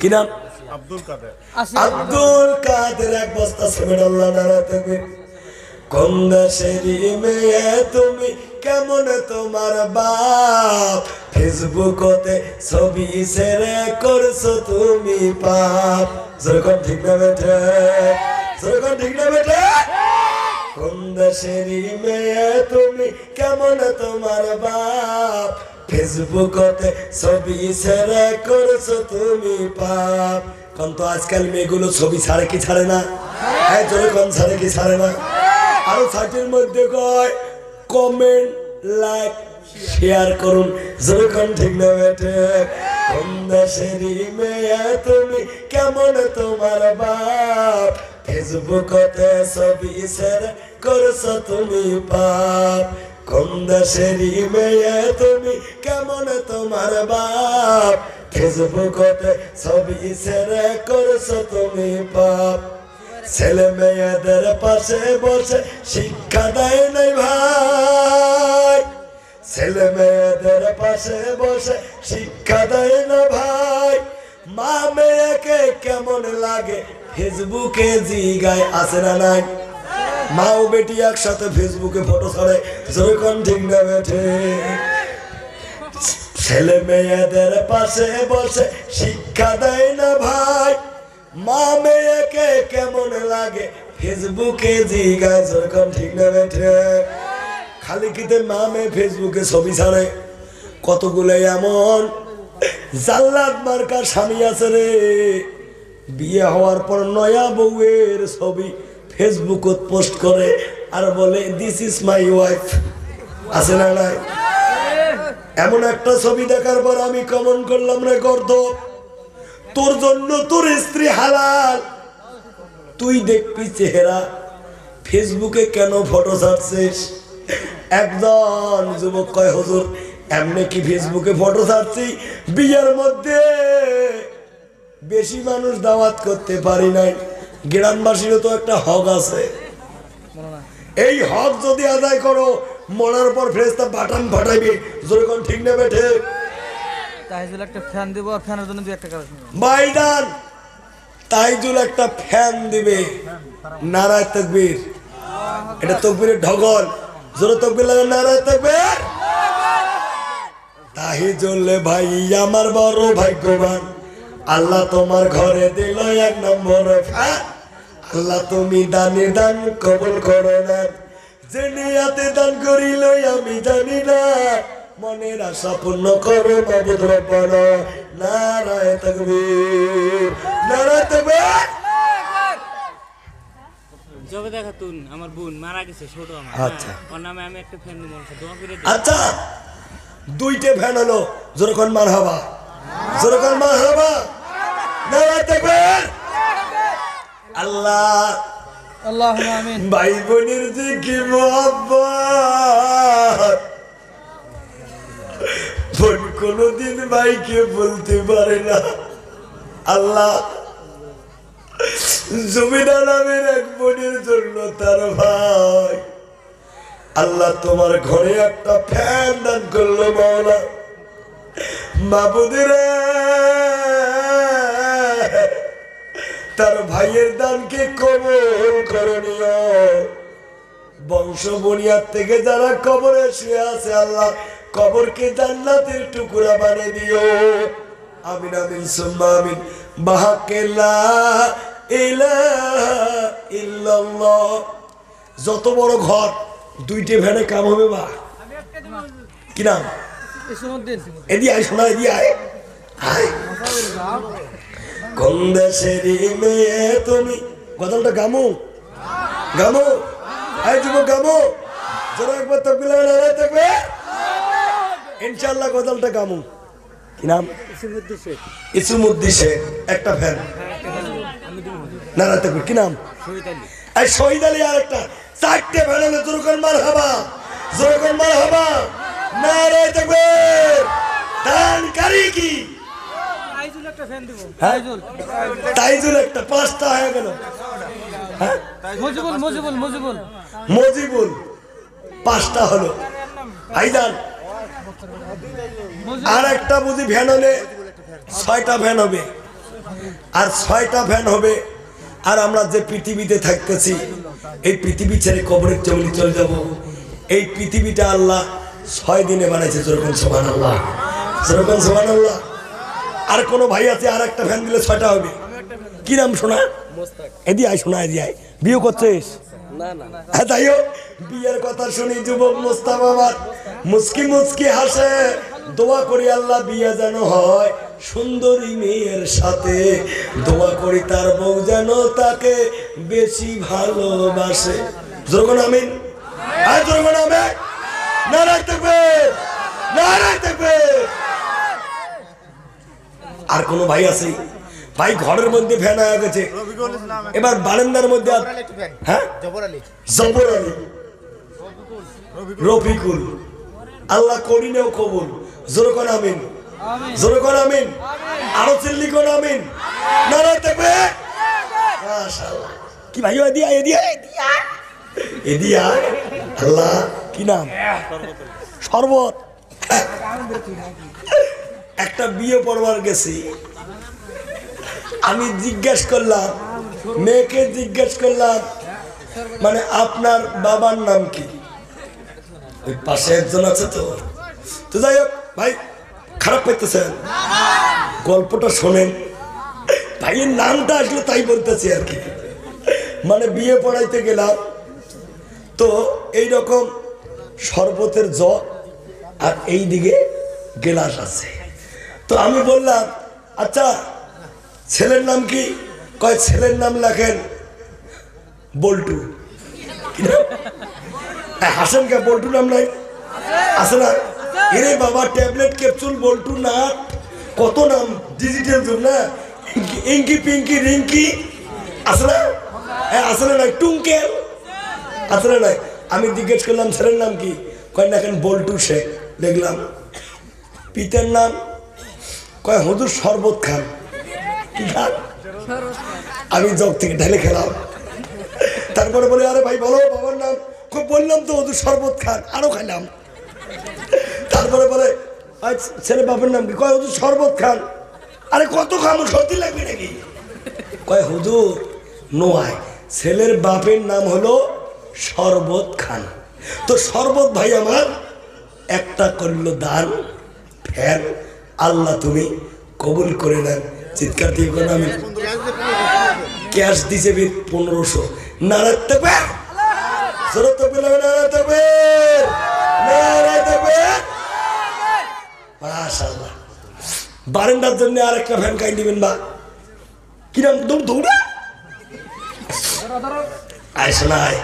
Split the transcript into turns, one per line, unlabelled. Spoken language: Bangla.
কি নাম?
আব্দুল কাদের।
আব্দুল কাদের এক বস্তা সিমেন্ট আল্লাহ নারা তুমি। কোন দেশেরই মেয়ে তুমি, কেমন তোমার বাপ, ফেসবুকতে ছবি শেয়ার করছো তুমি পাপ। যেরকম ঠিক না বেঠে, যেরকম ঠিক না বেঠে। কোন দেশেরই মেয়ে তুমি, কেমন তোমার বাপ, ফেসবুকতে ছবি শেয়ার করছো তুমি পাপ। কারণ তো আজকাল মেয়েগুলো ছবি ছাড়ে কি ছাড়ে না? হ্যাঁ জোরে কোন ছাড়ে কি ছাড়ে না? আরো সাইটের মধ্যে কয় কমেন্ট লাইক শেয়ার করুন। যেরকম ঠিক না বেঠে। কোন দেশেরই মেয়ে তুমি, কেমন তোমার বাপ, ফেসবুকতে ছবি শেয়ার করছো তুমি পাপ। কোন দেশেরই মেয়ে তুমি, কেমন তোমার বাপ, ফেসবুকতে ছবি শেয়ার করছো তুমি পাপ। ছেলে মেয়েদের পাশে বসে শিক্ষা দেয় নাই ভাই, ছেলে মেয়েদের পাশে বসে শিক্ষা দেয় না ভাই। মা মেয়েকে কেমন লাগে ফেসবুকে জিগায়, আছে না নাই? মা ও বেটি একসাথে ফেসবুকে ফটো ছাড়ে। যেরকম ঠিক না বেঠে। ছেলে মেয়েদের পাশে বসে শিক্ষা দেয় না ভাই, মা মেয়েকে কেমন লাগে ফেসবুকে জিগায়। যেরকম ঠিক না বেঠে। খালি কিতে মা মেয়ে ফেসবুকে ছবি ছাড়ে। কতগুলো এমন জাল্লাদ মার্কার স্বামী আছে রে, বিয়ে হওয়ার পর নয়া বউয়ের ছবি ফেসবুকত পোস্ট করে আর বলে দিস ইজ মাই ওয়াইফ। আছে না নাই? এমন একটা ছবি দেখার পর আমি কমন করলাম রে গর্দ, তোর জন্য তোর স্ত্রী হালাল, তুই দেখবি চেহারা, ফেসবুকে কেন ফটো ছাড়ছিস? একজন যুবক কয় হুজুর এমনি কি ফেসবুকে ফটো ছাড়ছি, বিয়ের মধ্যে বেশি মানুষ দাওয়াত করতে পারি নাই, গ্রামবাসীরও তো একটা হক আছে, এই হক যদি আদায় করো মরার পর ফেরেশতা বাটাম ফাটাইবে। যেরকম ঠিক না বেঠে।
তাইজুল একটা ফ্যান দিব, আর ফ্যানের জন্য দুই একটা কাজ
বাইডান তাইজুল একটা ফ্যান দিবে। নারায়ে তাকবীর। এটা তাকবীরের ঢগল। জোরে তাকবীর লাগে নারায়ে তাকবীর। তাহিজুল ভাই আমার বড় ভাগ্যবান, আল্লাহ তোমার ঘরে দিল এক নম্বর ফ্যান। আল্লাহ তুমি দানে দান কবুল করো না, যে নিয়াতে দান করিল আমি জানি না, মনের আশা পূর্ণ করো মাবুদ রব্বানা। নারায়ে তাকবীর, নারায়ে তাকবীর।
জবে দেখাতুন আমার বোন মারা গেছে ছোট আমার।
আচ্ছা
ওর নামে আমি একটা ফ্যান দিব, দোয়া করে দিই।
আচ্ছা দুইটা ফ্যান হলো। যেরকম মারহাবা, যেরকম মারহাবা। নারায়ে তাকবীর। আল্লাহ
আল্লাহুম্মা আমিন।
ভাই বোনের যে কি মহব্বত, বোন কোনদিন ভাইকে বলতে পারে না। আল্লাহ জমিদার নামের এক বোনের জন্য তার ভাই, আল্লাহ তোমার ঘরে একটা ফ্যান দান করলো মাওলা। মাবুদের তার ভাইয়ের দানকে কবুল করে নিও। বংশ বুনিয়াদ থেকে যারা কবরে শুয়ে আছে আল্লাহ কবরকে জান্নাতের টুকরা বানিয়ে দিও। আমিন আমিন সুম্মা আমিন। বাহাক্কে লা ইলাহা ইল্লাল্লাহ। যত বড় ঘর দুইটা ভ্যানে কাম হবে বা কি নাম?
ইসমুদ্দিন।
এদি আয় শোনা, এদি আয়। আয় কোন দেশেরই মেয়ে তুমি, গজলটা গামো গামো। আয় যুবক গামো। যারা একবার তাকবীর নারায়ে তাকবীর। ইনশাআল্লাহ গজলটা গামো। কি নাম? ইসমুদ্দিন শেখ। একটা ফ্যান নারায়ে তাকবীর। কি নাম?
শহীদ আলী।
এই শহীদ আলী। আর একটা চারটে ফ্যান হলে জোরকন মারহাবা, জোরকন মারহাবা। নারায়ে তাকবীর। দানকারী কি?
তাইজুল একটা ফ্যান দিব।
হ্যাঁ? তাইজুল একটা, পাঁচটা হয়ে গেল। হ্যাঁ?
মজিবুল মজিবুল মজিবুল
মজিবুল পাঁচটা হলো। ভাইজান আর একটা বুঝি ভ্যান হলে 6টা ফ্যান হবে, আর 6টা ফ্যান হবে। আর আমরা যে পৃথিবীতে থাকতেছি, এই পৃথিবী ছেড়ে কবরের জমিনে চলে যাব। এই পৃথিবীটা আল্লাহ 6 দিনে বানাইছে। যেরকম সুবহানাল্লাহ, যেরকম সুবহানাল্লাহ। আর কোনো ভাই আছে আর একটা ফ্যান দিলে 6টা হবে? কি নাম শোনা? এদি আয় শোনা, এদি আয়। বিয়ে করছিস? হ্যাঁ, তাই হোক। বিয়ের কথা শুনি যুবক মোস্তাফা আমার মুস্কি মুস্কি হাসে। দোয়া করি আল্লাহ বিয়ে যেন হয় সুন্দরী মেয়ের সাথে। দোয়া করি তার বউ যেন তাকে বেশি ভালোবাসে। যখন আমিন, আর যখন আমি নারায় থাকবে, নারায় থাকবে। আর কোন ভাই আছে? ভাই ঘরের মধ্যে ফ্যান হয়ে গেছে, এবার বারান্দার মধ্যে। হ্যাঁ, জবর আলী, রফিকুল। আল্লাহ করি নেও কবুল। জোরে কোন আমিন, জোরে কোন আমিন, আরো চিল্লি কোন আমিন। নারায় থাকবে। মাশাআল্লাহ। কি ভাই এদিয়া, এদিয়া, এদিয়া, এদিয়া। আল্লাহ কি নাম? শরবত। একটা বিয়ে পড়বার গেছি, আমি জিজ্ঞেস করলাম, মেয়েকে জিজ্ঞেস করলাম, মানে আপনার বাবার নাম কি? ওই পাশে একজন আছে তো। তো যাই হোক ভাই, খারাপ পাইতেছেন, গল্পটা শোনেন। ভাইয়ের নামটা আসলে তাই বলতেছি আর কি। মানে বিয়ে পড়াইতে গেলাম তো এইরকম শরবতের জগ আর এই দিকে গেলাস আছে। তো আমি বললাম, আচ্ছা ছেলের নাম কি? কয় ছেলের নাম লেখেন বল্টু। হাসেন কে? বল্টু নাম নাই? আছে না? এরে বাবা, ট্যাবলেট ক্যাপসুল বল্টু না, কত নাম, ডিজিটাল যুগ না। ইঙ্কি পিঙ্কি রিঙ্কি আছে না? আছে না? নাই টুঙ্কেল আছে না? নাই। আমি জিজ্ঞেস করলাম ছেলের নাম কি? কয় না কেন বল্টু শেখ। দেখলাম পিতার নাম, কয় হুজুর শরবত খান। কি খান? আমি জগ থেকে ঢেলে খেলাম। তারপরে বলে, আরে ভাই বলো বাবার নাম। বললাম তো হুজুর শরবত খান, আরো খাইলাম। তারপরে বলে, ছেলে বাপের নাম কি? কয় হুজুর শরবত খান। আরে কত খাবো, সত্যি লাগবে নাকি? কয় হুজুর নোয়ায়, ছেলের বাপের নাম হলো শরবত খান। তো শরবত ভাই আমার একটা করলো দান, ফ্যান আল্লাহ তুমি কবুল করে নেন। চিৎকার দিয়ে কোন আমি ক্যাশ দিছে 1500। নারায় থাকবে, জোরে থাকবে, নারায় থাকবে, নারায় থাকবে। মাশাআল্লাহ। বারান্দার জন্য আরেকটা ফ্যান কাই দিবেন বা কিরম দৌড়া আয় শোনায়।